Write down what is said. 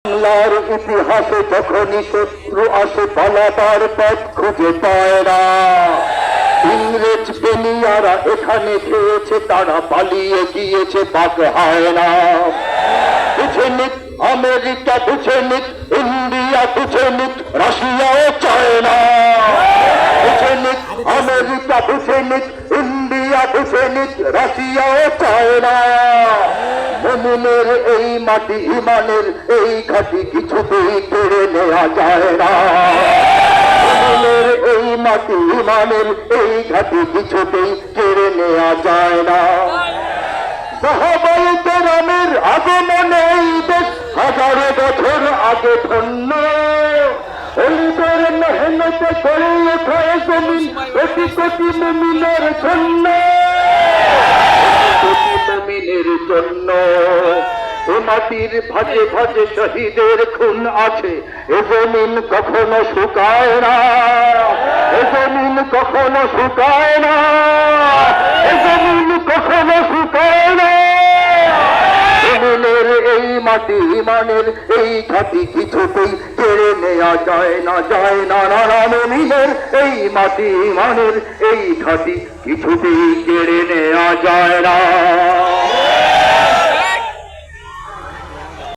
বাংলার ইতিহাসে যখনই শত্রু আসে পালাবার পথ খুঁজে পায় না। ইংরেজ বেনিয়ারা এখানে খেয়েছে, তারা পালিয়ে গিয়েছে পাক হয় না। বুঝে নিক আমেরিকা, বুঝে নিক ইন্ডিয়া, বুঝে নিক রাশিয়া ও চায়না। বুঝে নিক আমেরিকা, বুঝে নিক ইন্ডিয়া, বুঝে নিক রাশিয়া ও চায়না। মুমিনের এই মাটি, ইমানের এই ঘাটি কিছুতেই কেড়ে নেওয়া যায় না। মুমিনের এই মাটি, ইমানের এই ঘাটি কিছুতেই কেড়ে নেওয়া যায় না। সাহাবায়ে কেরামের আগমনে এই দেশ হাজারো বছর আগে ধন্য। ওদের মেহনতে গড়ে ওঠা জমিন কোটি কোটি মুমিনের জন্য, কোটি মুমিনের জন্য। এ মাটির ভাজে ভাজে শহীদের খুন আছে, এ জমিন কখনো শুকায় না, এ জমিন কখনো শুকায় না, এ জমিন কখনো শুকায় না। মুমিনের এই মাটি, ইমানের এই ঘাটি কিছুতেই কেড়ে নেওয়া যায় না, যায় না। না মুমিনের এই মাটি, ইমানের এই ঘাটি কিছুতেই কেড়ে নেওয়া যায় না।